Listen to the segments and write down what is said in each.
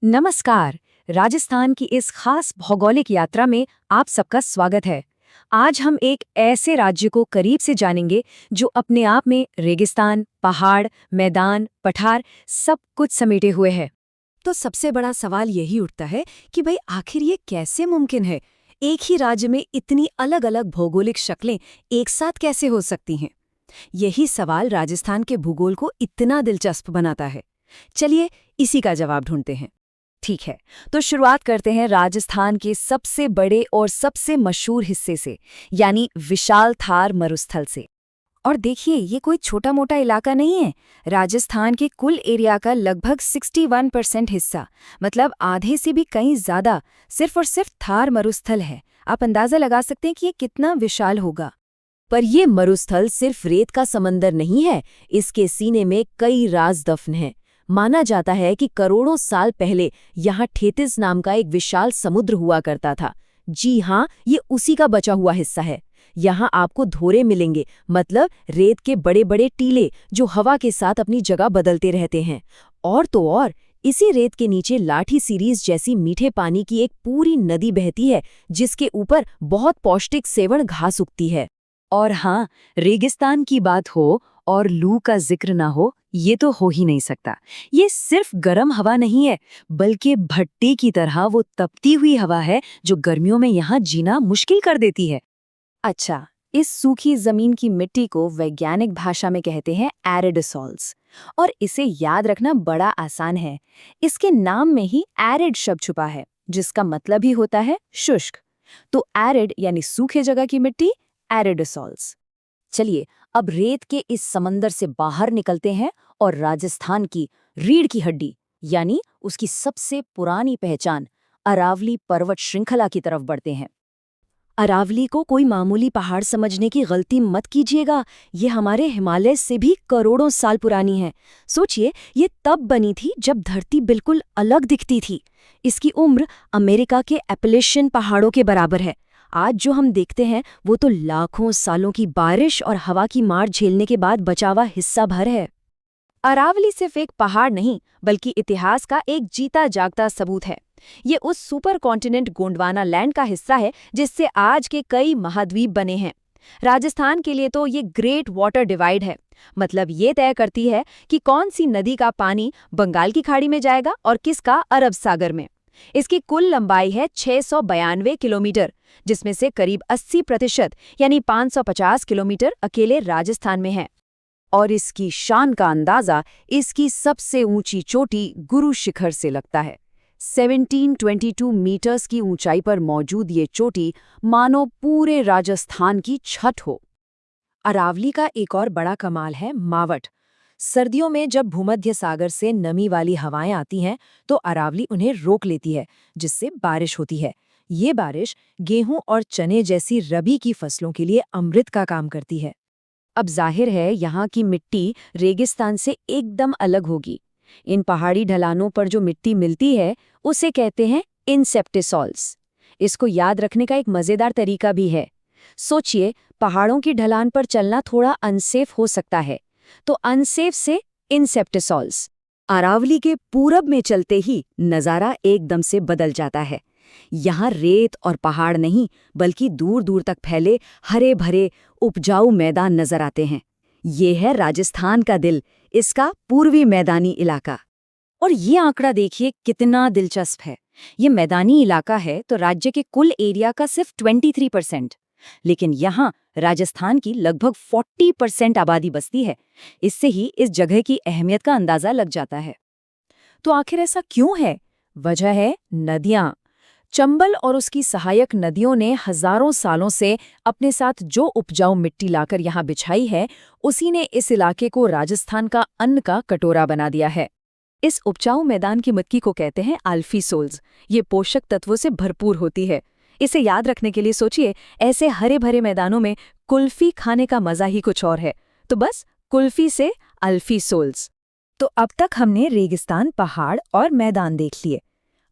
नमस्कार। राजस्थान की इस खास भौगोलिक यात्रा में आप सबका स्वागत है। आज हम एक ऐसे राज्य को करीब से जानेंगे जो अपने आप में रेगिस्तान, पहाड़, मैदान, पठार सब कुछ समेटे हुए है। तो सबसे बड़ा सवाल यही उठता है कि भाई आखिर ये कैसे मुमकिन है? एक ही राज्य में इतनी अलग अलग भौगोलिक शक्लें एक साथ कैसे हो सकती हैं? यही सवाल राजस्थान के भूगोल को इतना दिलचस्प बनाता है। चलिए इसी का जवाब ढूंढते हैं। ठीक है, तो शुरुआत करते हैं राजस्थान के सबसे बड़े और सबसे मशहूर हिस्से से, यानी विशाल थार मरुस्थल से। और देखिए, ये कोई छोटा मोटा इलाका नहीं है। राजस्थान के कुल एरिया का लगभग 61% हिस्सा, मतलब आधे से भी कहीं ज्यादा, सिर्फ और सिर्फ थार मरुस्थल है। आप अंदाजा लगा सकते हैं कि ये कितना विशाल होगा। पर ये मरुस्थल सिर्फ रेत का समंदर नहीं है, इसके सीने में कई राज दफन हैं। माना जाता है कि करोड़ों साल पहले यहाँ ठेतिस नाम का एक विशाल समुद्र हुआ करता था। जी हाँ, ये उसी का बचा हुआ हिस्सा है। यहाँ आपको धोरे मिलेंगे, मतलब रेत के बड़े बड़े टीले जो हवा के साथ अपनी जगह बदलते रहते हैं। और तो और, इसी रेत के नीचे लाठी सीरीज जैसी मीठे पानी की एक पूरी नदी बहती है, जिसके ऊपर बहुत पौष्टिक सेवण घास उगती है। और हाँ, रेगिस्तान की बात हो और लू का जिक्र ना हो, ये तो हो ही नहीं सकता। ये सिर्फ गर्म हवा नहीं है, बल्कि भट्टी की तरह वो तपती हुई हवा है जो गर्मियों में यहाँ जीना मुश्किल कर देती है। अच्छा, इस सूखी जमीन की मिट्टी को वैज्ञानिक भाषा में कहते हैं एरिडोसॉल्स, और इसे याद रखना बड़ा आसान है। इसके नाम में ही एरिड शब्द छुपा है, जिसका मतलब ही होता है शुष्क। तो एरिड यानी सूखे जगह की मिट्टी, एरिडोसॉल्स। चलिए, अब रेत के इस समंदर से बाहर निकलते हैं और राजस्थान की रीढ़ की हड्डी, यानी उसकी सबसे पुरानी पहचान अरावली पर्वत श्रृंखला की तरफ बढ़ते हैं। अरावली को कोई मामूली पहाड़ समझने की गलती मत कीजिएगा। ये हमारे हिमालय से भी करोड़ों साल पुरानी है। सोचिए, ये तब बनी थी जब धरती बिल्कुल अलग दिखती थी। इसकी उम्र अमेरिका के एपलेशियन पहाड़ों के बराबर है। आज जो हम देखते हैं वो तो लाखों सालों की बारिश और हवा की मार झेलने के बाद बचा हुआ हिस्सा भर है। अरावली सिर्फ एक पहाड़ नहीं, बल्कि इतिहास का एक जीता जागता सबूत है। ये उस सुपर कॉन्टिनेंट गोंडवाना लैंड का हिस्सा है जिससे आज के कई महाद्वीप बने हैं। राजस्थान के लिए तो ये ग्रेट वाटर डिवाइड है, मतलब ये तय करती है कि कौन सी नदी का पानी बंगाल की खाड़ी में जाएगा और किसका अरब सागर में। इसकी कुल लंबाई है 692 किलोमीटर, जिसमें से करीब 80% यानी 550 किलोमीटर अकेले राजस्थान में है। और इसकी शान का अंदाजा इसकी सबसे ऊंची चोटी गुरु शिखर से लगता है। 1722 मीटर्स की ऊंचाई पर मौजूद ये चोटी मानो पूरे राजस्थान की छत हो। अरावली का एक और बड़ा कमाल है मावट। सर्दियों में जब भूमध्य सागर से नमी वाली हवाएं आती हैं, तो अरावली उन्हें रोक लेती है, जिससे बारिश होती है। ये बारिश गेहूं और चने जैसी रबी की फसलों के लिए अमृत का काम करती है। अब जाहिर है, यहाँ की मिट्टी रेगिस्तान से एकदम अलग होगी। इन पहाड़ी ढलानों पर जो मिट्टी मिलती है उसे कहते हैं इनसेप्टिसॉल्स। इसको याद रखने का एक मजेदार तरीका भी है। सोचिए, पहाड़ों की ढलान पर चलना थोड़ा अनसेफ हो सकता है, तो अनसेफ से इनसेप्टिसॉल्स। अरावली के पूरब में चलते ही नज़ारा एकदम से बदल जाता है। यहाँ रेत और पहाड़ नहीं, बल्कि दूर दूर तक फैले हरे भरे उपजाऊ मैदान नजर आते हैं। ये है राजस्थान का दिल, इसका पूर्वी मैदानी इलाका। और ये आंकड़ा देखिए कितना दिलचस्प है। ये मैदानी इलाका है तो राज्य के कुल एरिया का सिर्फ 23%, लेकिन यहाँ राजस्थान की लगभग 40% आबादी बसती है। इससे ही इस जगह की अहमियत का अंदाजा लग जाता है। तो आखिर ऐसा क्यों है? वजह है नदियाँ। चंबल और उसकी सहायक नदियों ने हजारों सालों से अपने साथ जो उपजाऊ मिट्टी लाकर यहाँ बिछाई है, उसी ने इस इलाके को राजस्थान का अन्न का कटोरा बना दिया है। इस उपजाऊ मैदान की मिट्टी को कहते हैं आल्फीसोल्स। ये पोषक तत्वों से भरपूर होती है। इसे याद रखने के लिए सोचिए, ऐसे हरे भरे मैदानों में कुल्फी खाने का मजा ही कुछ और है। तो बस कुल्फी से अल्फीसोल्स। तो अब तक हमने रेगिस्तान, पहाड़ और मैदान देख लिए।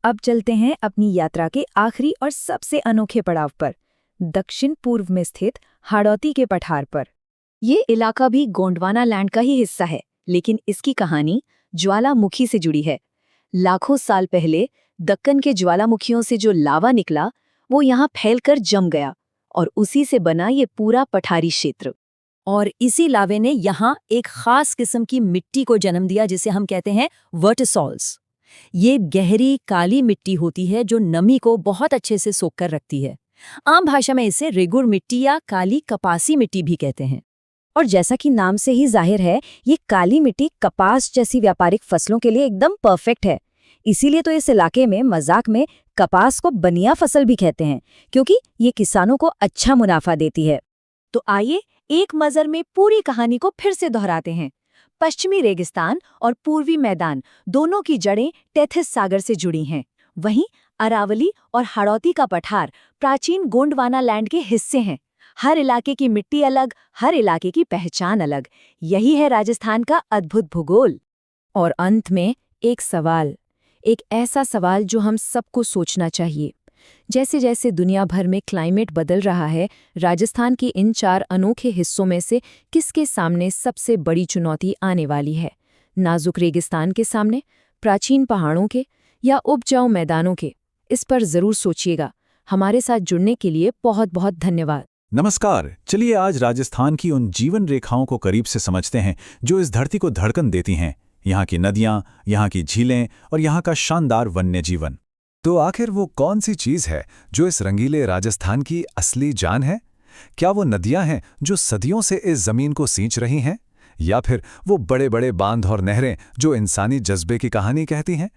अब चलते हैं अपनी यात्रा के आखिरी और सबसे अनोखे पड़ाव पर, दक्षिण पूर्व में स्थित हाड़ौती के पठार पर। ये इलाका भी गोंडवाना लैंड का ही हिस्सा है, लेकिन इसकी कहानी ज्वालामुखी से जुड़ी है। लाखों साल पहले दक्कन के ज्वालामुखियों से जो लावा निकला वो यहाँ फैलकर जम गया और उसी से बना ये पूरा पठारी क्षेत्र। और इसी लावे ने यहाँ एक खास किस्म की मिट्टी को जन्म दिया जिसे हम कहते हैं वर्टिसॉल्स। ये गहरी काली मिट्टी होती है जो नमी को बहुत अच्छे से सोख कर रखती है। आम भाषा में इसे रेगुर मिट्टी या काली कपासी मिट्टी भी कहते हैं। और जैसा कि नाम से ही जाहिर है, ये काली मिट्टी कपास जैसी व्यापारिक फसलों के लिए एकदम परफेक्ट है। इसीलिए तो इस इलाके में मजाक में कपास को बनिया फसल भी कहते हैं, क्योंकि ये किसानों को अच्छा मुनाफा देती है। तो आइए एक नज़र में पूरी कहानी को फिर से दोहराते हैं। पश्चिमी रेगिस्तान और पूर्वी मैदान दोनों की जड़ें टेथिस सागर से जुड़ी हैं। वहीं अरावली और हाड़ौती का पठार प्राचीन गोंडवाना लैंड के हिस्से हैं। हर इलाके की मिट्टी अलग, हर इलाके की पहचान अलग। यही है राजस्थान का अद्भुत भूगोल। और अंत में एक सवाल, एक ऐसा सवाल जो हम सबको सोचना चाहिए। जैसे जैसे दुनिया भर में क्लाइमेट बदल रहा है, राजस्थान के इन 4 अनोखे हिस्सों में से किसके सामने सबसे बड़ी चुनौती आने वाली है? नाजुक रेगिस्तान के सामने, प्राचीन पहाड़ों के, या उपजाऊ मैदानों के? इस पर जरूर सोचिएगा। हमारे साथ जुड़ने के लिए बहुत बहुत धन्यवाद। नमस्कार। चलिए आज राजस्थान की उन जीवन रेखाओं को करीब से समझते हैं जो इस धरती को धड़कन देती हैं। यहाँ की नदियाँ, यहाँ की झीलें और यहाँ का शानदार वन्य जीवन। तो आखिर वो कौन सी चीज़ है जो इस रंगीले राजस्थान की असली जान है? क्या वो नदियाँ हैं जो सदियों से इस ज़मीन को सींच रही हैं? या फिर वो बड़े बड़े बांध और नहरें जो इंसानी जज्बे की कहानी कहती हैं?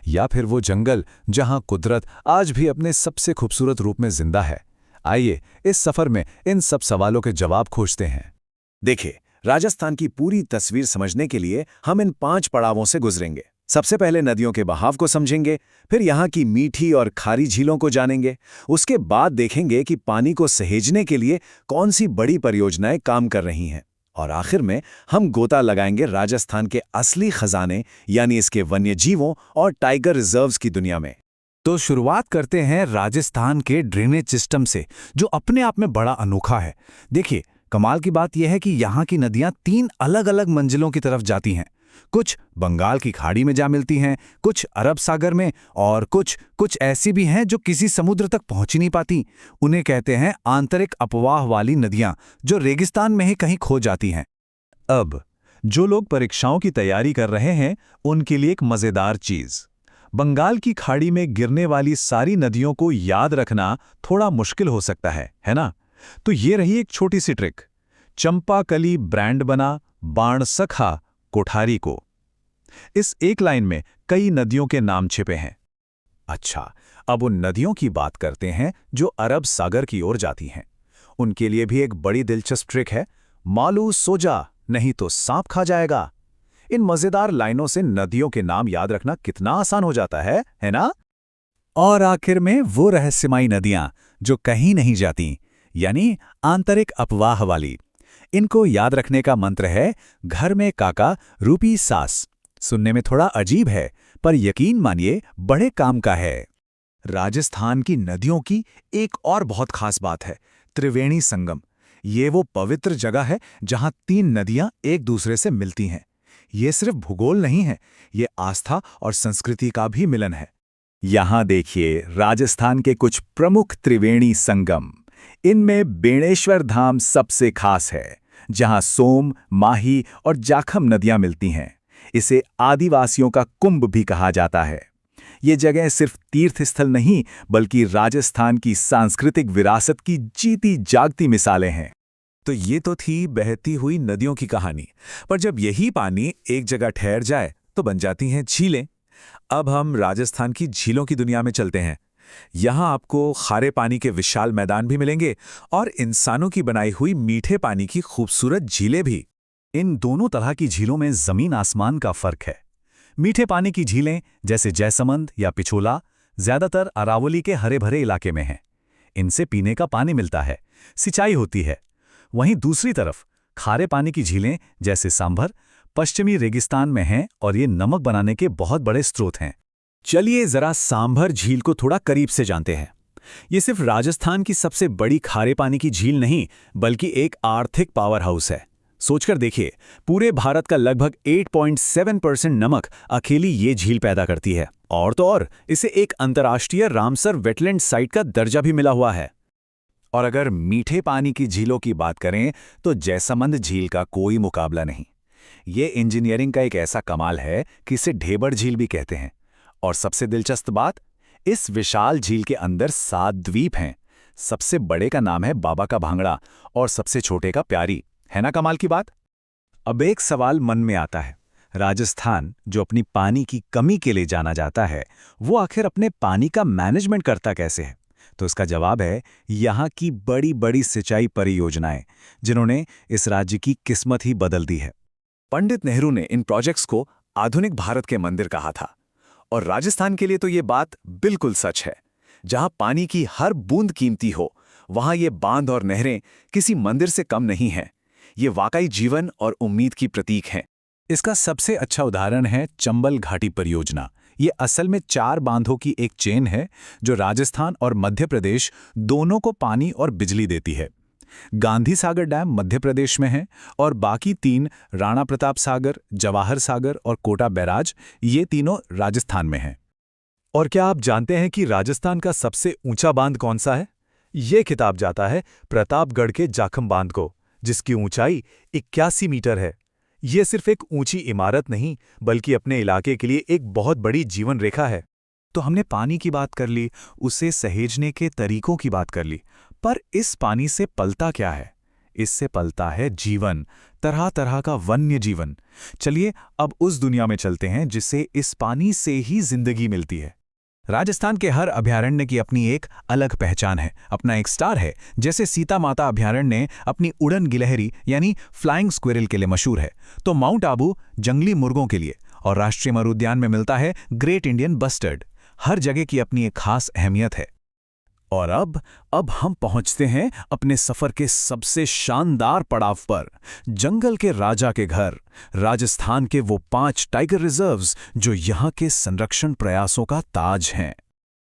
या फिर वो जंगल जहाँ कुदरत आज भी अपने सबसे खूबसूरत रूप में जिंदा है? आइए इस सफ़र में इन सब सवालों के जवाब खोजते हैं। देखिए, राजस्थान की पूरी तस्वीर समझने के लिए हम इन 5 पड़ावों से गुजरेंगे। सबसे पहले नदियों के बहाव को समझेंगे, फिर यहाँ की मीठी और खारी झीलों को जानेंगे। उसके बाद देखेंगे कि पानी को सहेजने के लिए कौन सी बड़ी परियोजनाएं काम कर रही हैं। और आखिर में हम गोता लगाएंगे राजस्थान के असली खजाने यानी इसके वन्यजीवों और टाइगर रिजर्व्स की दुनिया में। तो शुरुआत करते हैं राजस्थान के ड्रेनेज सिस्टम से, जो अपने आप में बड़ा अनोखा है। देखिए, कमाल की बात यह है कि यहाँ की नदियाँ 3 अलग-अलग मंजिलों की तरफ जाती हैं। कुछ बंगाल की खाड़ी में जा मिलती हैं, कुछ अरब सागर में, और कुछ ऐसी भी हैं जो किसी समुद्र तक पहुंच ही नहीं पाती। उन्हें कहते हैं आंतरिक अपवाह वाली नदियां, जो रेगिस्तान में ही कहीं खो जाती हैं। अब जो लोग परीक्षाओं की तैयारी कर रहे हैं, उनके लिए एक मज़ेदार चीज़, बंगाल की खाड़ी में गिरने वाली सारी नदियों को याद रखना थोड़ा मुश्किल हो सकता है ना? तो ये रही एक छोटी सी ट्रिक। चंपाकली ब्रांड बना बाण सखा कोठारी को। इस एक लाइन में कई नदियों के नाम छिपे हैं। अच्छा, अब उन नदियों की बात करते हैं जो अरब सागर की ओर जाती हैं। उनके लिए भी एक बड़ी दिलचस्प ट्रिक है, मालू सो जा, नहीं तो सांप खा जाएगा। इन मजेदार लाइनों से नदियों के नाम याद रखना कितना आसान हो जाता है ना? और आखिर में वो रहस्यमयी नदियां जो कहीं नहीं जाती, यानी आंतरिक अपवाह वाली। इनको याद रखने का मंत्र है, घर में काका रूपी सास। सुनने में थोड़ा अजीब है, पर यकीन मानिए बड़े काम का है। राजस्थान की नदियों की एक और बहुत खास बात है, त्रिवेणी संगम। ये वो पवित्र जगह है जहां 3 नदियां एक दूसरे से मिलती हैं। ये सिर्फ भूगोल नहीं है, ये आस्था और संस्कृति का भी मिलन है। यहां देखिए राजस्थान के कुछ प्रमुख त्रिवेणी संगम। इनमें बेणेश्वर धाम सबसे खास है, जहां सोम, माही और जाखम नदियां मिलती हैं। इसे आदिवासियों का कुंभ भी कहा जाता है। ये जगह सिर्फ तीर्थ स्थल नहीं, बल्कि राजस्थान की सांस्कृतिक विरासत की जीती जागती मिसालें हैं। तो ये तो थी बहती हुई नदियों की कहानी, पर जब यही पानी एक जगह ठहर जाए तो बन जाती हैं झीलें। अब हम राजस्थान की झीलों की दुनिया में चलते हैं। यहाँ आपको खारे पानी के विशाल मैदान भी मिलेंगे और इंसानों की बनाई हुई मीठे पानी की खूबसूरत झीलें भी। इन दोनों तरह की झीलों में जमीन आसमान का फर्क है। मीठे पानी की झीलें जैसे जयसमंद या पिछोला ज्यादातर अरावली के हरे भरे इलाके में हैं। इनसे पीने का पानी मिलता है, सिंचाई होती है। वहीं दूसरी तरफ खारे पानी की झीलें जैसे सांभर पश्चिमी रेगिस्तान में हैं और ये नमक बनाने के बहुत बड़े स्रोत हैं। चलिए जरा सांभर झील को थोड़ा करीब से जानते हैं। ये सिर्फ राजस्थान की सबसे बड़ी खारे पानी की झील नहीं, बल्कि एक आर्थिक पावर हाउस है। सोचकर देखिए, पूरे भारत का लगभग 8.7% नमक अकेली ये झील पैदा करती है। और तो और, इसे एक अंतर्राष्ट्रीय रामसर वेटलैंड साइट का दर्जा भी मिला हुआ है। और अगर मीठे पानी की झीलों की बात करें तो जैसमंद झील का कोई मुकाबला नहीं। ये इंजीनियरिंग का एक ऐसा कमाल है कि इसे ढेबर झील भी कहते हैं। और सबसे दिलचस्प बात, इस विशाल झील के अंदर 7 द्वीप हैं। सबसे बड़े का नाम है बाबा का भांगड़ा और सबसे छोटे का प्यारी। है ना कमाल की बात? अब एक सवाल मन में आता है, राजस्थान जो अपनी पानी की कमी के लिए जाना जाता है, वो आखिर अपने पानी का मैनेजमेंट करता कैसे है? तो इसका जवाब है यहाँ की बड़ी बड़ी सिंचाई परियोजनाएं, जिन्होंने इस राज्य की किस्मत ही बदल दी है। पंडित नेहरू ने इन प्रोजेक्ट्स को आधुनिक भारत के मंदिर कहा था। और राजस्थान के लिए तो ये बात बिल्कुल सच है। जहां पानी की हर बूंद कीमती हो, वहां ये बांध और नहरें किसी मंदिर से कम नहीं हैं। ये वाकई जीवन और उम्मीद की प्रतीक हैं। इसका सबसे अच्छा उदाहरण है चंबल घाटी परियोजना। ये असल में 4 बांधों की एक चेन है जो राजस्थान और मध्य प्रदेश दोनों को पानी और बिजली देती है। गांधी सागर डैम मध्य प्रदेश में है और बाकी 3 राणा प्रताप सागर, जवाहर सागर और कोटा बैराज, ये तीनों राजस्थान में हैं। और क्या आप जानते हैं कि राजस्थान का सबसे ऊंचा बांध कौन सा है? ये खिताब जाता है प्रतापगढ़ के जाखम बांध को, जिसकी ऊंचाई 81 मीटर है। ये सिर्फ एक ऊंची इमारत नहीं, बल्कि अपने इलाके के लिए एक बहुत बड़ी जीवन रेखा है। तो हमने पानी की बात कर ली, उसे सहेजने के तरीकों की बात कर ली, पर इस पानी से पलता क्या है? इससे पलता है जीवन, तरह तरह का वन्य जीवन। चलिए अब उस दुनिया में चलते हैं जिसे इस पानी से ही जिंदगी मिलती है। राजस्थान के हर अभयारण्य की अपनी एक अलग पहचान है, अपना एक स्टार है। जैसे सीता माता अभयारण्य अपनी उड़न गिलहरी यानी फ्लाइंग स्क्विरल के लिए मशहूर है, तो माउंट आबू जंगली मुर्गों के लिए, और राष्ट्रीय मरुद्यान में मिलता है ग्रेट इंडियन बस्टर्ड। हर जगह की अपनी एक खास अहमियत है। और अब हम पहुंचते हैं अपने सफर के सबसे शानदार पड़ाव पर, जंगल के राजा के घर, राजस्थान के वो 5 टाइगर रिजर्व्स जो यहाँ के संरक्षण प्रयासों का ताज हैं।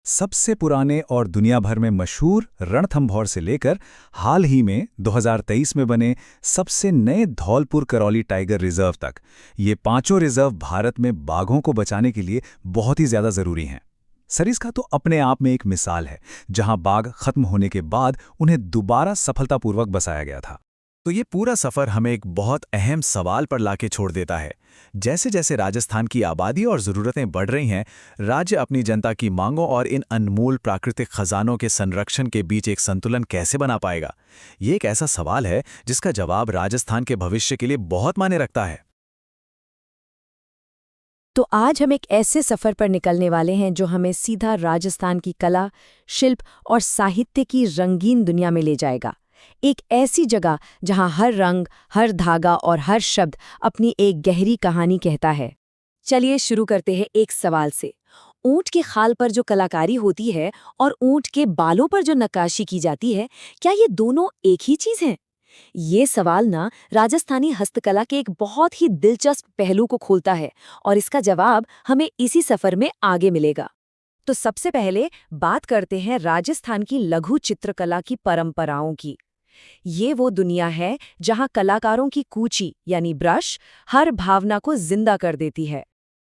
सबसे पुराने और दुनिया भर में मशहूर रणथंभौर से लेकर हाल ही में 2023 में बने सबसे नए धौलपुर करौली टाइगर रिजर्व तक, ये 5 रिजर्व भारत में बाघों को बचाने के लिए बहुत ही ज्यादा जरूरी हैं। सरिस्का तो अपने आप में एक मिसाल है, जहां बाघ खत्म होने के बाद उन्हें दोबारा सफलतापूर्वक बसाया गया था। तो ये पूरा सफर हमें एक बहुत अहम सवाल पर लाके छोड़ देता है। जैसे जैसे राजस्थान की आबादी और ज़रूरतें बढ़ रही हैं, राज्य अपनी जनता की मांगों और इन अनमोल प्राकृतिक खजानों के संरक्षण के बीच एक संतुलन कैसे बना पाएगा? ये एक ऐसा सवाल है जिसका जवाब राजस्थान के भविष्य के लिए बहुत मायने रखता है। तो आज हम एक ऐसे सफर पर निकलने वाले हैं जो हमें सीधा राजस्थान की कला, शिल्प और साहित्य की रंगीन दुनिया में ले जाएगा। एक ऐसी जगह जहां हर रंग, हर धागा और हर शब्द अपनी एक गहरी कहानी कहता है। चलिए शुरू करते हैं एक सवाल से। ऊंट के खाल पर जो कलाकारी होती है और ऊंट के बालों पर जो नक्काशी की जाती है, क्या ये दोनों एक ही चीज हैं? ये सवाल ना राजस्थानी हस्तकला के एक बहुत ही दिलचस्प पहलू को खोलता है और इसका जवाब हमें इसी सफर में आगे मिलेगा। तो सबसे पहले बात करते हैं राजस्थान की लघु चित्रकला की परंपराओं की। ये वो दुनिया है जहां कलाकारों की कूची यानी ब्रश हर भावना को जिंदा कर देती है।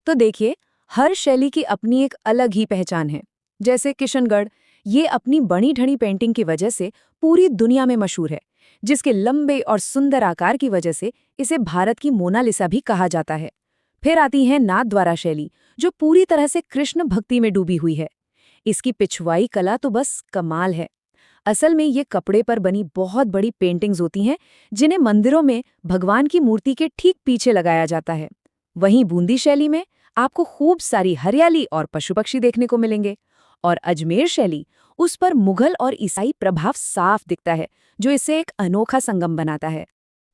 तो देखिए, हर शैली की अपनी एक अलग ही पहचान है। जैसे किशनगढ़, ये अपनी बनी ढनी पेंटिंग की वजह से पूरी दुनिया में मशहूर है, जिसके लंबे और सुंदर आकार की वजह से इसे भारत की मोनालिसा भी कहा जाता है। फिर आती है नाथद्वारा शैली, जो पूरी तरह से कृष्ण भक्ति में डूबी हुई है। इसकी पिछवाई कला तो बस कमाल है। असल में ये कपड़े पर बनी बहुत बड़ी पेंटिंग्स होती हैं, जिन्हें मंदिरों में भगवान की मूर्ति के ठीक पीछे लगाया जाता है। वहीं बूंदी शैली में आपको खूब सारी हरियाली और पशु पक्षी देखने को मिलेंगे। और अजमेर शैली, उस पर मुगल और ईसाई प्रभाव साफ दिखता है, जो इसे एक अनोखा संगम बनाता है।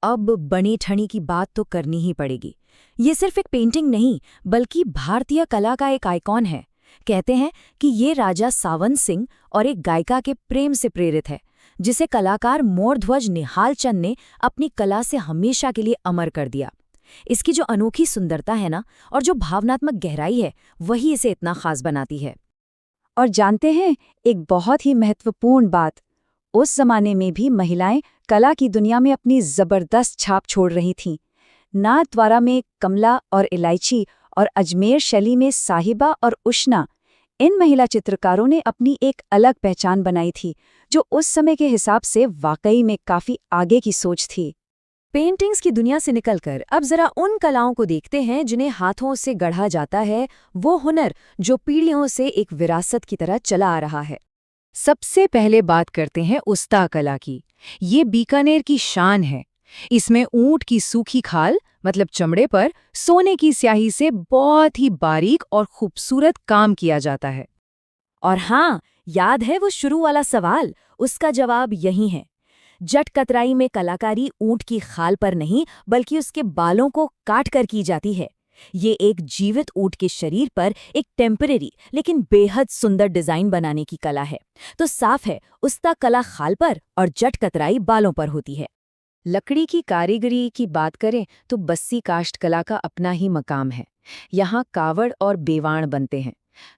अब बनी ठनी की बात तो करनी ही पड़ेगी। ये सिर्फ एक पेंटिंग नहीं, बल्कि भारतीय कला का एक आइकॉन है। कहते हैं कि ये राजा सावन सिंह और एक गायिका के प्रेम से प्रेरित है, जिसे कलाकार मोरध्वज निहाल चंद ने अपनी कला से हमेशा के लिए अमर कर दिया। इसकी जो अनोखी सुंदरता है ना, और जो भावनात्मक गहराई है, वही इसे इतना खास बनाती है। और जानते हैं एक बहुत ही महत्वपूर्ण बात, उस जमाने में भी महिलाएं कला की दुनिया में अपनी जबरदस्त छाप छोड़ रही थीं। नाथद्वारा में कमला और इलायची और अजमेर शैली में साहिबा और उष्णा, इन महिला चित्रकारों ने अपनी एक अलग पहचान बनाई थी, जो उस समय के हिसाब से वाकई में काफी आगे की सोच थी। पेंटिंग्स की दुनिया से निकलकर अब जरा उन कलाओं को देखते हैं जिन्हें हाथों से गढ़ा जाता है, वो हुनर जो पीढ़ियों से एक विरासत की तरह चला आ रहा है। सबसे पहले बात करते हैं उस्ता कला की। ये बीकानेर की शान है। इसमें ऊंट की सूखी खाल मतलब चमड़े पर सोने की स्याही से बहुत ही बारीक और खूबसूरत काम किया जाता है। और हाँ, याद है वो शुरू वाला सवाल? उसका जवाब यही है। जट कतराई में कलाकारी ऊंट की खाल पर नहीं बल्कि उसके बालों को काट कर की जाती है। ये एक जीवित ऊंट के शरीर पर एक टेम्परेरी लेकिन बेहद सुंदर डिजाइन बनाने की कला है। तो साफ है, उस्ता कला खाल पर और जट कतराई बालों पर होती है। लकड़ी की कारीगरी की बात करें तो बस्सी काष्ठ कला का अपना ही मकाम है। यहाँ कावड़ और बेवाण बनते हैं।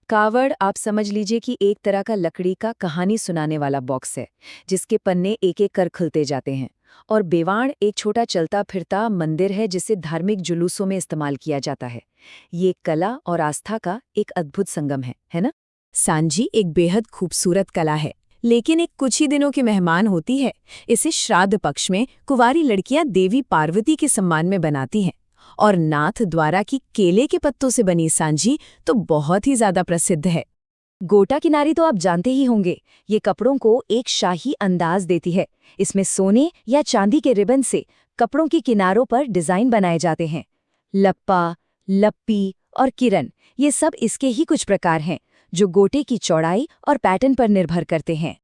कावड़ आप समझ लीजिए कि एक तरह का लकड़ी का कहानी सुनाने वाला बॉक्स है, जिसके पन्ने एक एक कर खुलते जाते हैं। और बेवाण एक छोटा चलता फिरता मंदिर है जिसे धार्मिक जुलूसों में इस्तेमाल किया जाता है। ये कला और आस्था का एक अद्भुत संगम है ना? सांजी एक बेहद खूबसूरत कला है, लेकिन एक कुछ ही दिनों की मेहमान होती है। इसे श्राद्ध पक्ष में कुंवारी लड़कियां देवी पार्वती के सम्मान में बनाती हैं। और नाथ द्वारा की केले के पत्तों से बनी सांजी तो बहुत ही ज्यादा प्रसिद्ध है। गोटा किनारी तो आप जानते ही होंगे, ये कपड़ों को एक शाही अंदाज देती है। इसमें सोने या चांदी के रिबन से कपड़ों की किनारों पर डिजाइन बनाए जाते हैं। लप्पा, लप्पी और किरण, ये सब इसके ही कुछ प्रकार हैं, जो गोटे की चौड़ाई और पैटर्न पर निर्भर करते हैं।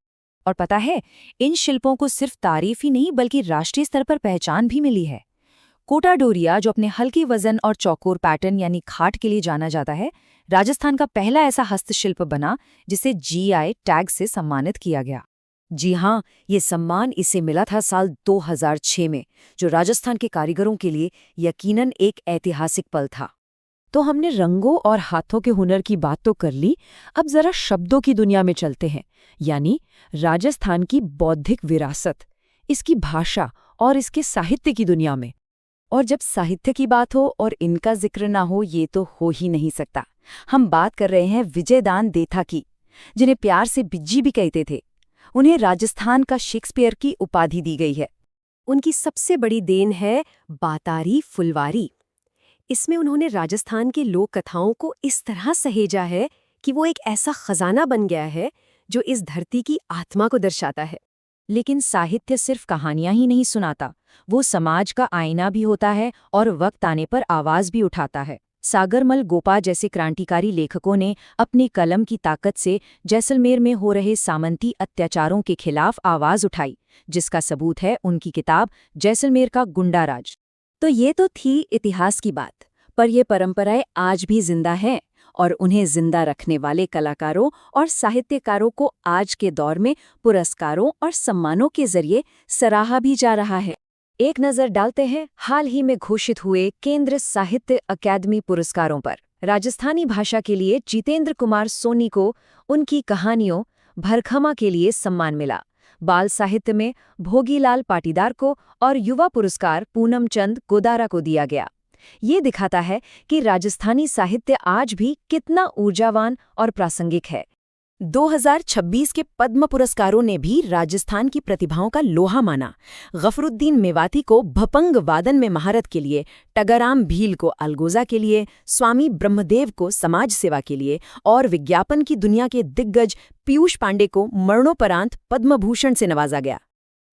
और पता है, इन शिल्पों को सिर्फ तारीफ ही नहीं बल्कि राष्ट्रीय स्तर पर पहचान भी मिली है। कोटा डोरिया, जो अपने हल्के वजन और चौकोर पैटर्न यानी खाट के लिए जाना जाता है, राजस्थान का पहला ऐसा हस्तशिल्प बना जिसे जीआई टैग से सम्मानित किया गया। जी हाँ, ये सम्मान इसे मिला था साल 2006 में, जो राजस्थान के कारीगरों के लिए यकीनन एक ऐतिहासिक पल था। तो हमने रंगों और हाथों के हुनर की बात तो कर ली, अब जरा शब्दों की दुनिया में चलते हैं, यानी राजस्थान की बौद्धिक विरासत, इसकी भाषा और इसके साहित्य की दुनिया में। और जब साहित्य की बात हो और इनका जिक्र ना हो, ये तो हो ही नहीं सकता। हम बात कर रहे हैं विजयदान देथा की, जिन्हें प्यार से बिज्जी भी कहते थे। उन्हें राजस्थान का शेक्सपियर की उपाधि दी गई है। उनकी सबसे बड़ी देन है बातारी फुलवारी। इसमें उन्होंने राजस्थान की लोक कथाओं को इस तरह सहेजा है कि वो एक ऐसा खजाना बन गया है जो इस धरती की आत्मा को दर्शाता है। लेकिन साहित्य सिर्फ कहानियां ही नहीं सुनाता, वो समाज का आईना भी होता है और वक्त आने पर आवाज भी उठाता है। सागरमल गोपा जैसे क्रांतिकारी लेखकों ने अपनी कलम की ताकत से जैसलमेर में हो रहे सामंती अत्याचारों के खिलाफ आवाज उठाई, जिसका सबूत है उनकी किताब जैसलमेर का गुंडा राज। तो ये तो थी इतिहास की बात, पर ये परंपराएं आज भी जिंदा हैं और उन्हें जिंदा रखने वाले कलाकारों और साहित्यकारों को आज के दौर में पुरस्कारों और सम्मानों के जरिए सराहा भी जा रहा है। एक नज़र डालते हैं हाल ही में घोषित हुए केंद्र साहित्य अकादमी पुरस्कारों पर। राजस्थानी भाषा के लिए जितेंद्र कुमार सोनी को उनकी कहानियों भरखमा के लिए सम्मान मिला। बाल साहित्य में भोगीलाल पाटीदार को और युवा पुरस्कार पूनम चंद गोदारा को दिया गया। ये दिखाता है कि राजस्थानी साहित्य आज भी कितना ऊर्जावान और प्रासंगिक है। 2026 के पद्म पुरस्कारों ने भी राजस्थान की प्रतिभाओं का लोहा माना। गफरुद्दीन मेवाती को भपंग वादन में महारत के लिए, टगराम भील को अलगोजा के लिए, स्वामी ब्रह्मदेव को समाज सेवा के लिए और विज्ञापन की दुनिया के दिग्गज पीयूष पांडे को मरणोपरांत पद्म भूषण से नवाजा गया।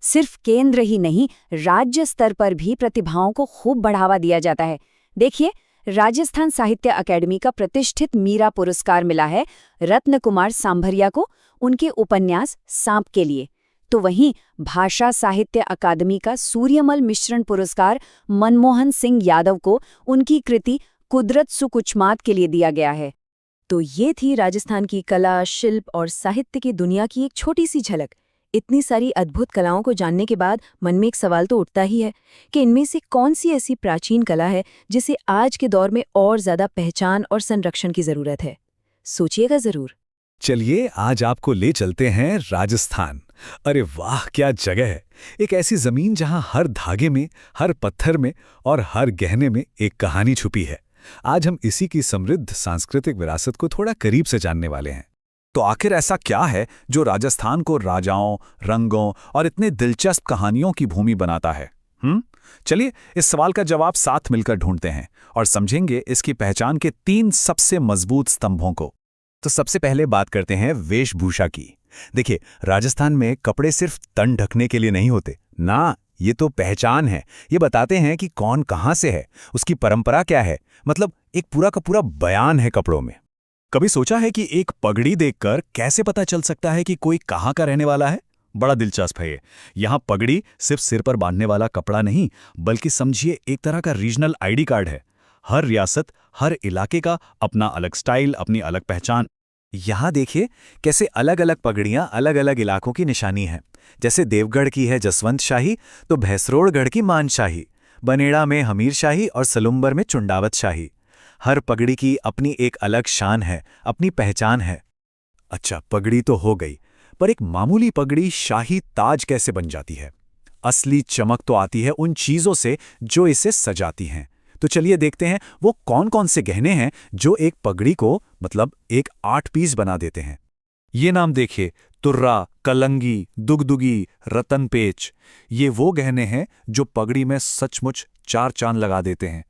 सिर्फ केंद्र ही नहीं, राज्य स्तर पर भी प्रतिभाओं को खूब बढ़ावा दिया जाता है। देखिए, राजस्थान साहित्य अकादमी का प्रतिष्ठित मीरा पुरस्कार मिला है रत्न कुमार सांभरिया को उनके उपन्यास सांप के लिए। तो वहीं भाषा साहित्य अकादमी का सूर्यमल मिश्रण पुरस्कार मनमोहन सिंह यादव को उनकी कृति कुदरत सुकुचमात के लिए दिया गया है। तो ये थी राजस्थान की कला, शिल्प और साहित्य की दुनिया की एक छोटी सी झलक। इतनी सारी अद्भुत कलाओं को जानने के बाद मन में एक सवाल तो उठता ही है कि इनमें से कौन सी ऐसी प्राचीन कला है जिसे आज के दौर में और ज़्यादा पहचान और संरक्षण की ज़रूरत है। सोचिएगा ज़रूर। चलिए आज आपको ले चलते हैं राजस्थान। अरे वाह क्या जगह है। एक ऐसी जमीन जहां हर धागे में, हर पत्थर में और हर गहने में एक कहानी छुपी है। आज हम इसी की समृद्ध सांस्कृतिक विरासत को थोड़ा करीब से जानने वाले हैं। तो आखिर ऐसा क्या है जो राजस्थान को राजाओं, रंगों और इतने दिलचस्प कहानियों की भूमि बनाता है? चलिए इस सवाल का जवाब साथ मिलकर ढूंढते हैं और समझेंगे इसकी पहचान के 3 सबसे मजबूत स्तंभों को। तो सबसे पहले बात करते हैं वेशभूषा की। देखिए, राजस्थान में कपड़े सिर्फ तन ढकने के लिए नहीं होते ना, ये तो पहचान है। ये बताते हैं कि कौन कहाँ से है, उसकी परंपरा क्या है। मतलब एक पूरा का पूरा बयान है कपड़ों में। कभी सोचा है कि एक पगड़ी देखकर कैसे पता चल सकता है कि कोई कहाँ का रहने वाला है? बड़ा दिलचस्प है ये। यहाँ पगड़ी सिर्फ सिर पर बांधने वाला कपड़ा नहीं, बल्कि समझिए एक तरह का रीजनल आईडी कार्ड है। हर रियासत, हर इलाके का अपना अलग स्टाइल, अपनी अलग पहचान। यहाँ देखिए कैसे अलग अलग पगड़ियाँ अलग अलग इलाकों की निशानी हैं। जैसे देवगढ़ की है जसवंत शाही, तो भैंसरोड़गढ़ की मान शाही, बनेड़ा में हमीर शाही और सलुम्बर में चुंडावत शाही। हर पगड़ी की अपनी एक अलग शान है, अपनी पहचान है। अच्छा, पगड़ी तो हो गई, पर एक मामूली पगड़ी शाही ताज कैसे बन जाती है? असली चमक तो आती है उन चीजों से जो इसे सजाती हैं। तो चलिए देखते हैं वो कौन कौन से गहने हैं जो एक पगड़ी को मतलब एक 8 पीस बना देते हैं। ये नाम देखिए, तुर्रा, कलंगी, दुगदुगी, रतन पेच। ये वो गहने हैं जो पगड़ी में सचमुच 4 चांद लगा देते हैं।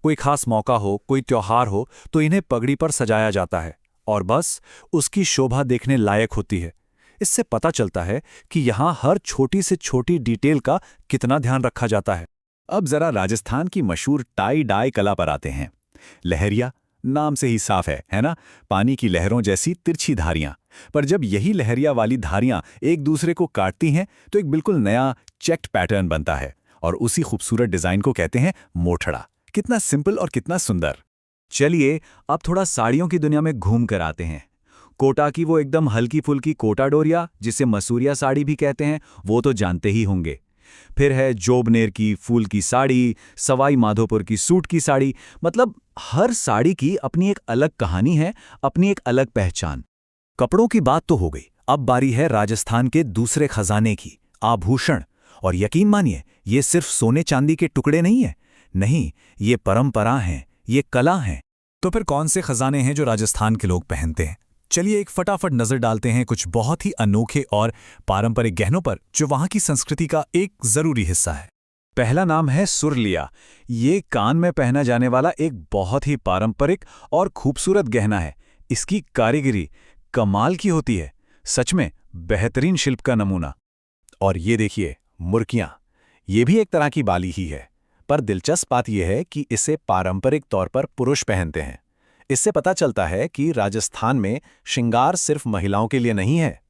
कोई खास मौका हो, कोई त्योहार हो, तो इन्हें पगड़ी पर सजाया जाता है और बस उसकी शोभा देखने लायक होती है। इससे पता चलता है कि यहाँ हर छोटी से छोटी डिटेल का कितना ध्यान रखा जाता है। अब जरा राजस्थान की मशहूर टाई डाई कला पर आते हैं। लहरिया नाम से ही साफ है ना? पानी की लहरों जैसी तिरछी धारियां। पर जब यही लहरिया वाली धारियां एक दूसरे को काटती हैं तो एक बिल्कुल नया चेक्ड पैटर्न बनता है और उसी खूबसूरत डिजाइन को कहते हैं मोठड़ा। कितना सिंपल और कितना सुंदर। चलिए अब थोड़ा साड़ियों की दुनिया में घूम कर आते हैं। कोटा की वो एकदम हल्की फुल्की कोटा डोरिया, जिसे मसूरिया साड़ी भी कहते हैं, वो तो जानते ही होंगे। फिर है जोबनेर की फूल की साड़ी, सवाई माधोपुर की सूट की साड़ी। मतलब हर साड़ी की अपनी एक अलग कहानी है, अपनी एक अलग पहचान। कपड़ों की बात तो हो गई, अब बारी है राजस्थान के दूसरे खजाने की, आभूषण। और यकीन मानिए, ये सिर्फ सोने चांदी के टुकड़े नहीं है, नहीं, ये परंपरा हैं, ये कला हैं। तो फिर कौन से खजाने हैं जो राजस्थान के लोग पहनते हैं? चलिए एक फटाफट नजर डालते हैं कुछ बहुत ही अनोखे और पारंपरिक गहनों पर जो वहां की संस्कृति का एक जरूरी हिस्सा है। पहला नाम है सुरलिया। ये कान में पहना जाने वाला एक बहुत ही पारंपरिक और खूबसूरत गहना है। इसकी कारीगरी कमाल की होती है, सच में बेहतरीन शिल्प का नमूना। और ये देखिए मुर्कियां, ये भी एक तरह की बाली ही है, पर दिलचस्प बात यह है कि इसे पारंपरिक तौर पर पुरुष पहनते हैं। इससे पता चलता है कि राजस्थान में श्रृंगार सिर्फ महिलाओं के लिए नहीं है।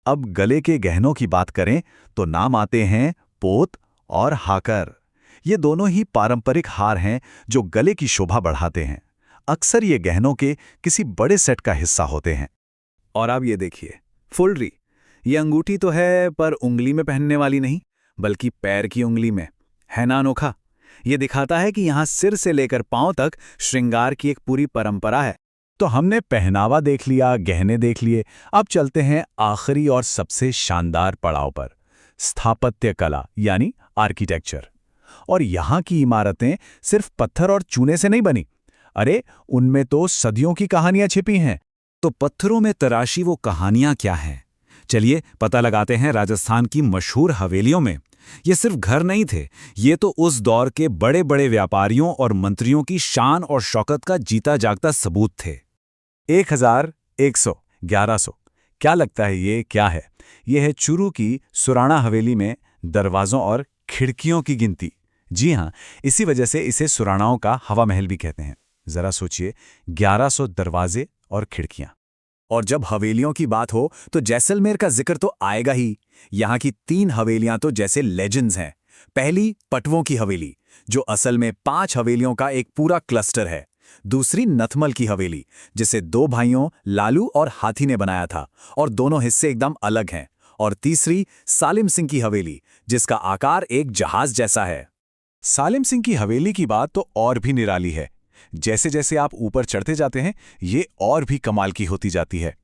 अब गले के गहनों की बात करें तो नाम आते हैं पोत और हाकर। ये दोनों ही पारंपरिक हार हैं जो गले की शोभा बढ़ाते हैं। अक्सर ये गहनों के किसी बड़े सेट का हिस्सा होते हैं। और अब ये देखिए फुलरी। ये अंगूठी तो है पर उंगली में पहनने वाली नहीं, बल्कि पैर की उंगली में। है ना अनोखा? ये दिखाता है कि यहाँ सिर से लेकर पांव तक श्रृंगार की एक पूरी परंपरा है। तो हमने पहनावा देख लिया, गहने देख लिए, अब चलते हैं आखिरी और सबसे शानदार पड़ाव पर, स्थापत्य कला यानी आर्किटेक्चर। और यहाँ की इमारतें सिर्फ पत्थर और चूने से नहीं बनी, अरे उनमें तो सदियों की कहानियां छिपी हैं। तो पत्थरों में तराशी वो कहानियां क्या हैं? चलिए पता लगाते हैं राजस्थान की मशहूर हवेलियों में। ये सिर्फ घर नहीं थे, ये तो उस दौर के बड़े बड़े व्यापारियों और मंत्रियों की शान और शौकत का जीता जागता सबूत थे। 1000, 100, 1100, क्या लगता है ये क्या है? ये है चूरू की सुराणा हवेली में दरवाज़ों और खिड़कियों की गिनती। जी हाँ, इसी वजह से इसे सुराणाओं का हवा महल भी कहते हैं। जरा सोचिए, 1100 दरवाजे और खिड़कियां। और जब हवेलियों की बात हो तो जैसलमेर का जिक्र तो आएगा ही। यहाँ की 3 हवेलियां तो जैसे लेजेंड्स हैं। पहली पटवों की हवेली, जो असल में 5 हवेलियों का एक पूरा क्लस्टर है। दूसरी नथमल की हवेली, जिसे 2 भाइयों लालू और हाथी ने बनाया था और दोनों हिस्से एकदम अलग हैं। और तीसरी सालिम सिंह की हवेली, जिसका आकार एक जहाज जैसा है। सालिम सिंह की हवेली की बात तो और भी निराली है। जैसे जैसे आप ऊपर चढ़ते जाते हैं, ये और भी कमाल की होती जाती है।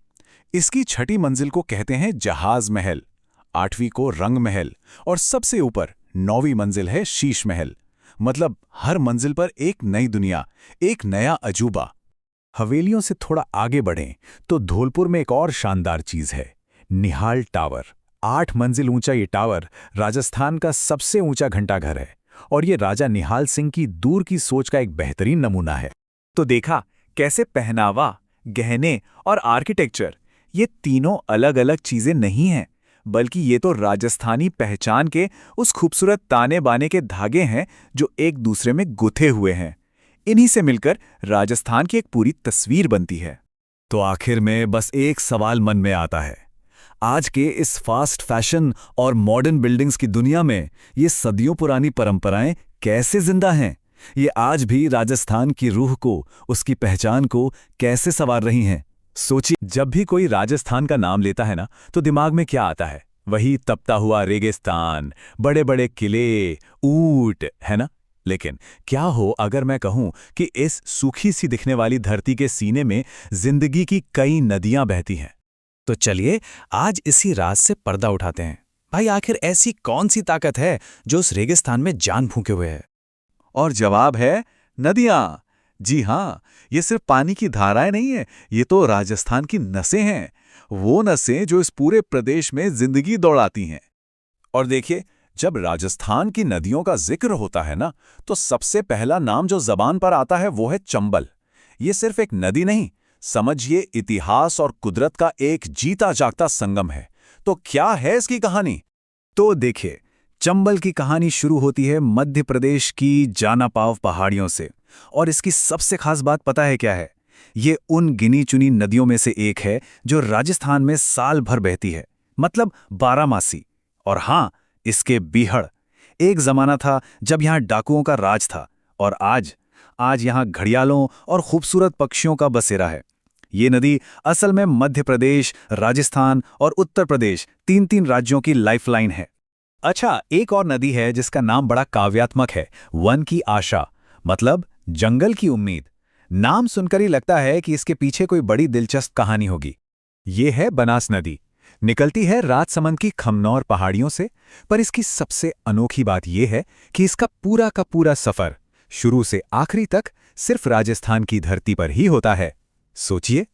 इसकी छठी मंजिल को कहते हैं जहाज महल, 8वीं को रंग महल और सबसे ऊपर 9वीं मंजिल है शीश महल। मतलब हर मंजिल पर एक नई दुनिया, एक नया अजूबा। हवेलियों से थोड़ा आगे बढ़ें तो धौलपुर में एक और शानदार चीज है, निहाल टावर। 8 मंजिल ऊंचा ये टावर राजस्थान का सबसे ऊंचा घंटाघर है और ये राजा निहाल सिंह की दूर की सोच का एक बेहतरीन नमूना है। तो देखा कैसे पहनावा, गहने और आर्किटेक्चर, ये तीनों अलग अलग चीजें नहीं हैं, बल्कि ये तो राजस्थानी पहचान के उस खूबसूरत ताने बाने के धागे हैं जो एक दूसरे में गुथे हुए हैं। इन्हीं से मिलकर राजस्थान की एक पूरी तस्वीर बनती है। तो आखिर में बस एक सवाल मन में आता है, आज के इस फास्ट फैशन और मॉडर्न बिल्डिंग्स की दुनिया में ये सदियों पुरानी परंपराएं कैसे जिंदा हैं? ये आज भी राजस्थान की रूह को, उसकी पहचान को कैसे संवार रही हैं? सोचिए, जब भी कोई राजस्थान का नाम लेता है ना, तो दिमाग में क्या आता है? वही तपता हुआ रेगिस्तान, बड़े बड़े किले, ऊंट, है ना? लेकिन क्या हो अगर मैं कहूं कि इस सूखी सी दिखने वाली धरती के सीने में जिंदगी की कई नदियां बहती हैं? तो चलिए आज इसी राज से पर्दा उठाते हैं। भाई, आखिर ऐसी कौन सी ताकत है जो उस रेगिस्तान में जान फूंके हुए है? और जवाब है नदियां। जी हां, ये सिर्फ पानी की धाराएं नहीं है, ये तो राजस्थान की नसें हैं। वो नसें जो इस पूरे प्रदेश में जिंदगी दौड़ाती हैं। और देखिए, जब राजस्थान की नदियों का जिक्र होता है ना, तो सबसे पहला नाम जो जबान पर आता है वो है चंबल। ये सिर्फ एक नदी नहीं, समझिए इतिहास और कुदरत का एक जीता जागता संगम है। तो क्या है इसकी कहानी? तो देखिए, चंबल की कहानी शुरू होती है मध्य प्रदेश की जानापाव पहाड़ियों से। और इसकी सबसे खास बात पता है क्या है? ये उन गिनी चुनी नदियों में से एक है जो राजस्थान में साल भर बहती है, मतलब 12 और हाँ, इसके बीहड़। एक जमाना था जब यहाँ डाकुओं का राज था और आज यहाँ घड़ियालों और खूबसूरत पक्षियों का बसेरा है। ये नदी असल में मध्य प्रदेश, राजस्थान और उत्तर प्रदेश 3 राज्यों की लाइफलाइन है। अच्छा, एक और नदी है जिसका नाम बड़ा काव्यात्मक है, वन की आशा, मतलब जंगल की उम्मीद। नाम सुनकर ही लगता है कि इसके पीछे कोई बड़ी दिलचस्प कहानी होगी। ये है बनास नदी, निकलती है राजसमंद की खमनौर पहाड़ियों से। पर इसकी सबसे अनोखी बात यह है कि इसका पूरा का पूरा सफर शुरू से आखिरी तक सिर्फ राजस्थान की धरती पर ही होता है। सोचिए,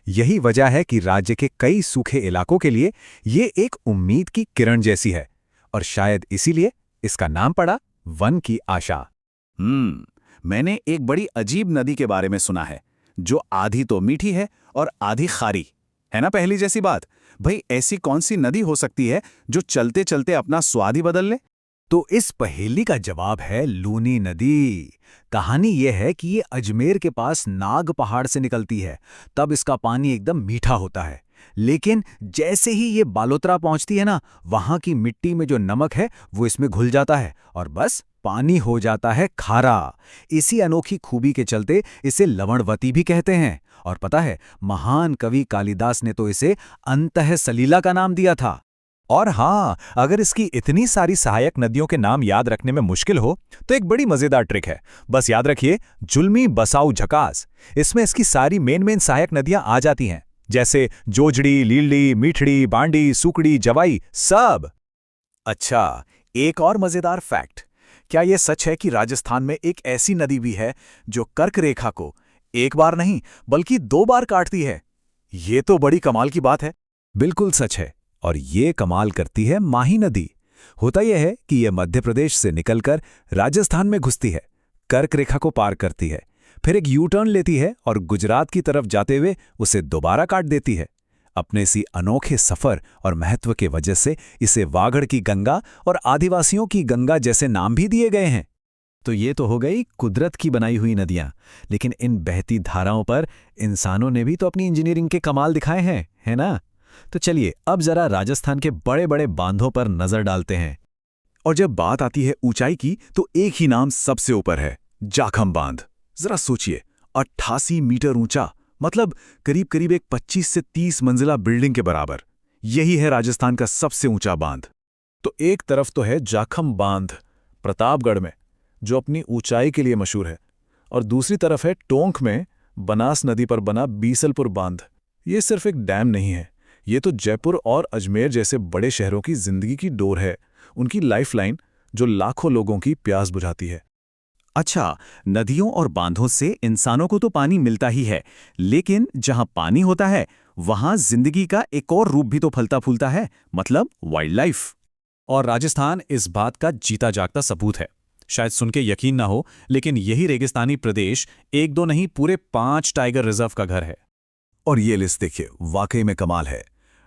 यही वजह है कि राज्य के कई सूखे इलाकों के लिए ये एक उम्मीद की किरण जैसी है और शायद इसीलिए इसका नाम पड़ा वन की आशा। मैंने एक बड़ी अजीब नदी के बारे में सुना है, जो आधी तो मीठी है और आधी खारी है ना। पहली जैसी बात, भाई ऐसी कौन सी नदी हो सकती है जो चलते चलते अपना स्वाद ही बदल ले? तो इस पहेली का जवाब है लूनी नदी। कहानी यह है कि ये अजमेर के पास नाग पहाड़ से निकलती है, तब इसका पानी एकदम मीठा होता है। लेकिन जैसे ही ये बालोतरा पहुंचती है ना, वहां की मिट्टी में जो नमक है वो इसमें घुल जाता है और बस पानी हो जाता है खारा। इसी अनोखी खूबी के चलते इसे लवणवती भी कहते हैं। और पता है, महान कवि कालिदास ने तो इसे अंतः सलीला का नाम दिया था। और हाँ, अगर इसकी इतनी सारी सहायक नदियों के नाम याद रखने में मुश्किल हो तो एक बड़ी मजेदार ट्रिक है। बस याद रखिए, जुल्मी बसाऊ झकास। इसमें इसकी सारी मेन सहायक नदियां आ जाती हैं, जैसे जोजड़ी, लीलड़ी, मीठड़ी, बांडी, सुकड़ी, जवाई, सब। अच्छा, एक और मजेदार फैक्ट, क्या यह सच है कि राजस्थान में एक ऐसी नदी भी है जो कर्क रेखा को एक बार नहीं बल्कि 2 बार काटती है? ये तो बड़ी कमाल की बात है। बिल्कुल सच है, और ये कमाल करती है माही नदी। होता यह है कि यह मध्य प्रदेश से निकलकर राजस्थान में घुसती है, कर्क रेखा को पार करती है, फिर एक यू टर्न लेती है और गुजरात की तरफ जाते हुए उसे दोबारा काट देती है। अपने इसी अनोखे सफर और महत्व के वजह से इसे वागड़ की गंगा और आदिवासियों की गंगा जैसे नाम भी दिए गए हैं। तो ये तो हो गई कुदरत की बनाई हुई नदियां, लेकिन इन बहती धाराओं पर इंसानों ने भी तो अपनी इंजीनियरिंग के कमाल दिखाए हैं, है ना? तो चलिए अब जरा राजस्थान के बड़े बड़े बांधों पर नजर डालते हैं। और जब बात आती है ऊंचाई की, तो एक ही नाम सबसे ऊपर है, जाखम बांध। जरा सोचिए, 88 मीटर ऊंचा, मतलब करीब करीब एक 25 से 30 मंजिला बिल्डिंग के बराबर। यही है राजस्थान का सबसे ऊंचा बांध। तो एक तरफ तो है जाखम बांध प्रतापगढ़ में, जो अपनी ऊंचाई के लिए मशहूर है, और दूसरी तरफ है टोंक में बनास नदी पर बना बीसलपुर बांध। ये सिर्फ एक डैम नहीं है, ये तो जयपुर और अजमेर जैसे बड़े शहरों की जिंदगी की डोर है, उनकी लाइफलाइन जो लाखों लोगों की प्यास बुझाती है। अच्छा, नदियों और बांधों से इंसानों को तो पानी मिलता ही है, लेकिन जहां पानी होता है वहां जिंदगी का एक और रूप भी तो फलता फूलता है, मतलब वाइल्ड लाइफ। और राजस्थान इस बात का जीता जागता सबूत है। शायद सुन के यकीन ना हो, लेकिन यही रेगिस्तानी प्रदेश एक दो नहीं पूरे 5 टाइगर रिजर्व का घर है। और ये लिस्ट देखिए, वाकई में कमाल है।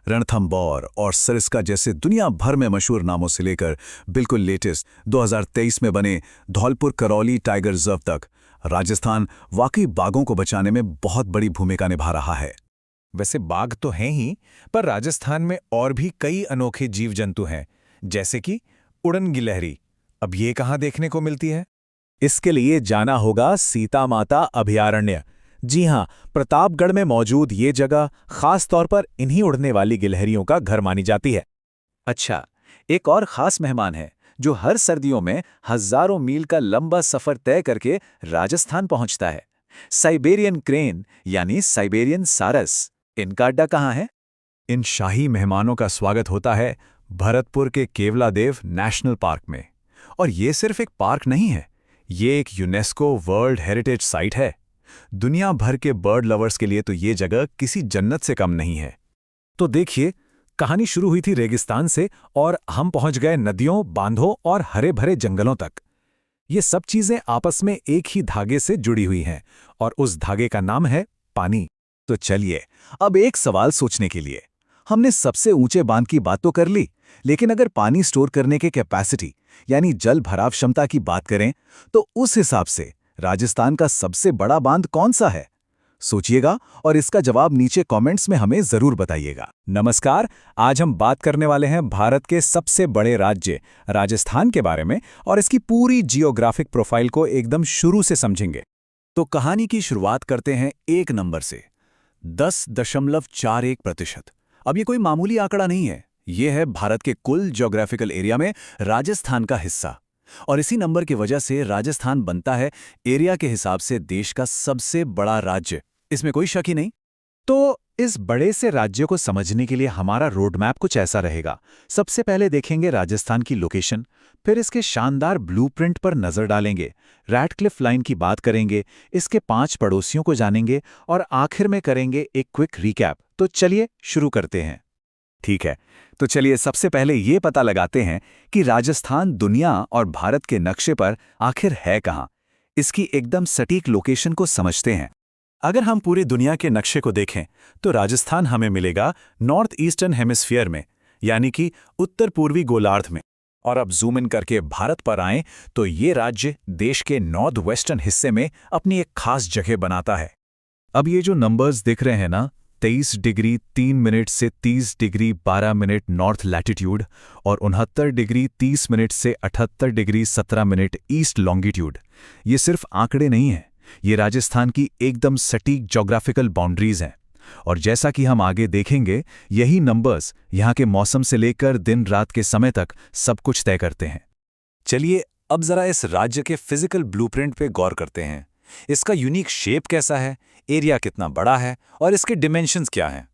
रणथंभौर और सरिस्का जैसे दुनिया भर में मशहूर नामों से लेकर बिल्कुल लेटेस्ट 2023 में बने धौलपुर करौली टाइगर रिजर्व तक, राजस्थान वाकई बाघों को बचाने में बहुत बड़ी भूमिका निभा रहा है। वैसे बाघ तो हैं ही, पर राजस्थान में और भी कई अनोखे जीव जंतु हैं, जैसे कि उड़न गिलहरी। अब ये कहाँ देखने को मिलती है? इसके लिए जाना होगा सीता माता अभयारण्य। जी हाँ, प्रतापगढ़ में मौजूद ये जगह खास तौर पर इन्हीं उड़ने वाली गिलहरियों का घर मानी जाती है। अच्छा, एक और खास मेहमान है जो हर सर्दियों में हजारों मील का लंबा सफर तय करके राजस्थान पहुंचता है। साइबेरियन क्रेन यानी साइबेरियन सारस। इनका अड्डा कहाँ है? इन शाही मेहमानों का स्वागत होता है भरतपुर के केवलादेव नेशनल पार्क में। और ये सिर्फ एक पार्क नहीं है, ये एक यूनेस्को वर्ल्ड हेरिटेज साइट है। दुनिया भर के बर्ड लवर्स के लिए तो ये जगह किसी जन्नत से कम नहीं है। तो देखिए, कहानी शुरू हुई थी रेगिस्तान से और हम पहुंच गए नदियों, बांधों और हरे भरे जंगलों तक। ये सब चीजें आपस में एक ही धागे से जुड़ी हुई हैं और उस धागे का नाम है पानी। तो चलिए, अब एक सवाल सोचने के लिए। हमने सबसे ऊंचे बांध की बात तो कर ली, लेकिन अगर पानी स्टोर करने के कैपेसिटी यानी जल भराव क्षमता की बात करें, तो उस हिसाब से राजस्थान का सबसे बड़ा बांध कौन सा है? सोचिएगा और इसका जवाब नीचे कमेंट्स में हमें जरूर बताइएगा। नमस्कार, आज हम बात करने वाले हैं भारत के सबसे बड़े राज्य राजस्थान के बारे में और इसकी पूरी जियोग्राफिक प्रोफाइल को एकदम शुरू से समझेंगे। तो कहानी की शुरुआत करते हैं एक नंबर से, 10.41%। अब ये कोई मामूली आंकड़ा नहीं है, ये है भारत के कुल ज्योग्राफिकल एरिया में राजस्थान का हिस्सा। और इसी नंबर की वजह से राजस्थान बनता है एरिया के हिसाब से देश का सबसे बड़ा राज्य, इसमें कोई शक ही नहीं। तो इस बड़े से राज्य को समझने के लिए हमारा रोड मैप कुछ ऐसा रहेगा। सबसे पहले देखेंगे राजस्थान की लोकेशन, फिर इसके शानदार ब्लूप्रिंट पर नजर डालेंगे, रैडक्लिफ लाइन की बात करेंगे, इसके 5 पड़ोसियों को जानेंगे और आखिर में करेंगे एक क्विक रिकैप। तो चलिए शुरू करते हैं। ठीक है, तो चलिए सबसे पहले ये पता लगाते हैं कि राजस्थान दुनिया और भारत के नक्शे पर आखिर है कहाँ। इसकी एकदम सटीक लोकेशन को समझते हैं। अगर हम पूरी दुनिया के नक्शे को देखें तो राजस्थान हमें मिलेगा नॉर्थ ईस्टर्न हेमिस्फीयर में, यानी कि उत्तर पूर्वी गोलार्ध में। और अब जूम इन करके भारत पर आएं तो ये राज्य देश के नॉर्थ वेस्टर्न हिस्से में अपनी एक खास जगह बनाता है। अब ये जो नंबर्स दिख रहे हैं ना, 23 डिग्री 3 मिनट से 30 डिग्री 12 मिनट नॉर्थ लैटिट्यूड और 69 डिग्री 30 मिनट से 78 डिग्री 17 मिनट ईस्ट लॉन्गिट्यूड, ये सिर्फ आंकड़े नहीं हैं, ये राजस्थान की एकदम सटीक ज्योग्राफिकल बाउंड्रीज हैं। और जैसा कि हम आगे देखेंगे, यही नंबर्स यहाँ के मौसम से लेकर दिन रात के समय तक सब कुछ तय करते हैं। चलिए अब जरा इस राज्य के फिजिकल ब्लूप्रिंट पे गौर करते हैं। इसका यूनिक शेप कैसा है, एरिया कितना बड़ा है और इसके डिमेंशंस क्या हैं।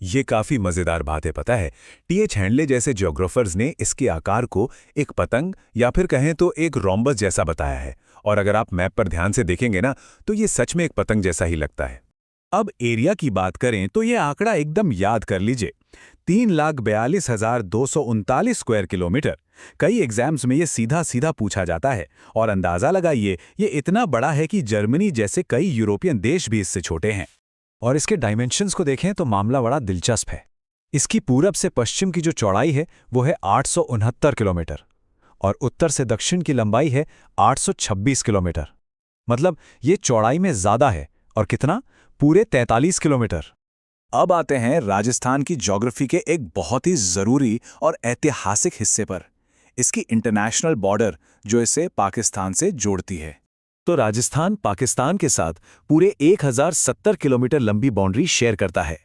ये काफी मजेदार बात है, पता है। टी.एच. हैंडले जैसे ज्योग्राफर्स ने इसके आकार को एक पतंग या फिर कहें तो एक रोम्बस जैसा बताया है। और अगर आप मैप पर ध्यान से देखेंगे ना, तो ये सच में एक पतंग जैसा ही लगता है। अब एरिया की बात करें तो ये आंकड़ा एकदम याद कर लीजिए, 3,42,239 स्क्वायर किलोमीटर। कई एग्जाम्स में ये सीधा सीधा पूछा जाता है और अंदाजा लगाइए, ये इतना बड़ा है कि जर्मनी जैसे कई यूरोपियन देश भी इससे छोटे हैं। और इसके डायमेंशंस को देखें तो मामला बड़ा दिलचस्प है। इसकी पूरब से पश्चिम की जो चौड़ाई है वो है 869 किलोमीटर और उत्तर से दक्षिण की लंबाई है 826 किलोमीटर। मतलब ये चौड़ाई में ज्यादा है। और कितना? पूरे 43 किलोमीटर। अब आते हैं राजस्थान की ज्योग्राफी के एक बहुत ही जरूरी और ऐतिहासिक हिस्से पर, इसकी इंटरनेशनल बॉर्डर जो इसे पाकिस्तान से जोड़ती है। तो राजस्थान पाकिस्तान के साथ पूरे 1070 किलोमीटर लंबी बाउंड्री शेयर करता है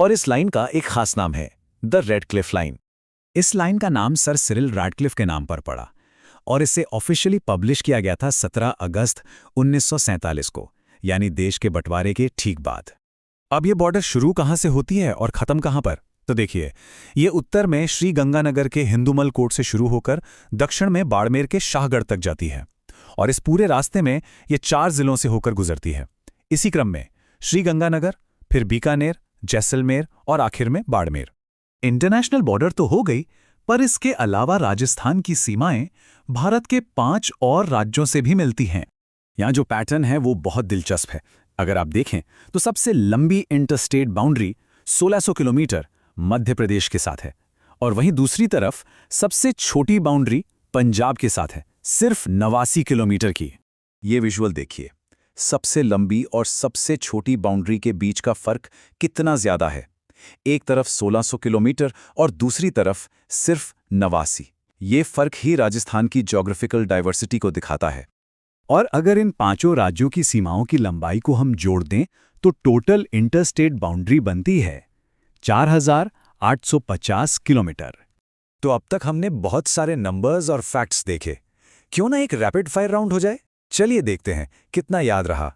और इस लाइन का एक खास नाम है, द रेडक्लिफ लाइन। इस लाइन का नाम सर सिरिल रैडक्लिफ के नाम पर पड़ा और इसे ऑफिशियली पब्लिश किया गया था 17 अगस्त 1947 को, यानी देश के बंटवारे के ठीक बाद। अब ये बॉर्डर शुरू कहाँ से होती है और ख़त्म कहाँ पर, तो देखिए, ये उत्तर में श्री गंगानगर के हिंदूमल कोट से शुरू होकर दक्षिण में बाड़मेर के शाहगढ़ तक जाती है और इस पूरे रास्ते में ये 4 जिलों से होकर गुजरती है। इसी क्रम में श्री गंगानगर, फिर बीकानेर, जैसलमेर और आखिर में बाड़मेर। इंटरनेशनल बॉर्डर तो हो गई, पर इसके अलावा राजस्थान की सीमाएं भारत के 5 और राज्यों से भी मिलती हैं। यहाँ जो पैटर्न है वो बहुत दिलचस्प है। अगर आप देखें तो सबसे लंबी interstate boundary 1600 kilometre Madhya Pradesh के साथ है और वहीं दूसरी तरफ सबसे छोटी बाउंड्री पंजाब के साथ है, सिर्फ 89 किलोमीटर की। ये विजुअल देखिए, सबसे लंबी और सबसे छोटी बाउंड्री के बीच का फर्क कितना ज्यादा है। एक तरफ 1600 किलोमीटर और दूसरी तरफ सिर्फ 89। ये फर्क ही राजस्थान की ज्योग्राफिकल डाइवर्सिटी को दिखाता है। और अगर इन 5 राज्यों की सीमाओं की लंबाई को हम जोड़ दें तो टोटल इंटरस्टेट बाउंड्री बनती है 4850 किलोमीटर। तो अब तक हमने बहुत सारे नंबर्स और फैक्ट्स देखे, क्यों ना एक रैपिड फायर राउंड हो जाए। चलिए देखते हैं कितना याद रहा।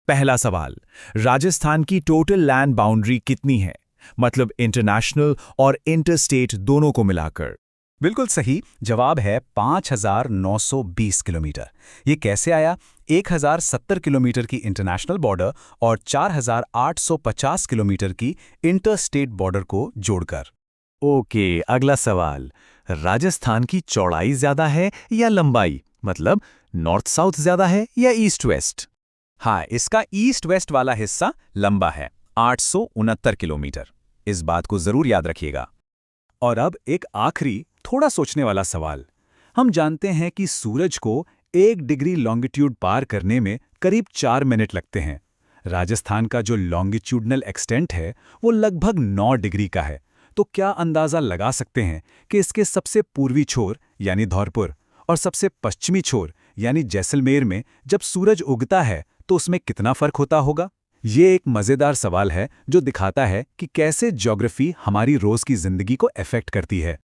पहला सवाल, राजस्थान की टोटल लैंड बाउंड्री कितनी है, मतलब इंटरनेशनल और इंटरस्टेट दोनों को मिलाकर? बिल्कुल सही जवाब है 5920 किलोमीटर। ये कैसे आया? 1070 किलोमीटर की इंटरनेशनल बॉर्डर और 4850 किलोमीटर की इंटरस्टेट बॉर्डर को जोड़कर। ओके, अगला सवाल, राजस्थान की चौड़ाई ज्यादा है या लंबाई, मतलब नॉर्थ साउथ ज्यादा है या ईस्ट वेस्ट? हाँ, इसका ईस्ट वेस्ट वाला हिस्सा लंबा है, 869 किलोमीटर। इस बात को जरूर याद रखिएगा। और अब एक आखिरी थोड़ा सोचने वाला सवाल। हम जानते हैं कि सूरज को 1 डिग्री लॉन्गिट्यूड पार करने में करीब 4 मिनट लगते हैं। राजस्थान का जो लॉन्गिट्यूडनल एक्सटेंट है वो लगभग 9 डिग्री का है। तो क्या अंदाजा लगा सकते हैं कि इसके सबसे पूर्वी छोर यानी धौलपुर और सबसे पश्चिमी छोर यानी जैसलमेर में जब सूरज उगता है तो उसमें कितना फर्क होता होगा? ये एक मजेदार सवाल है जो दिखाता है कि कैसे ज्योग्राफी हमारी रोज की जिंदगी को अफेक्ट करती है।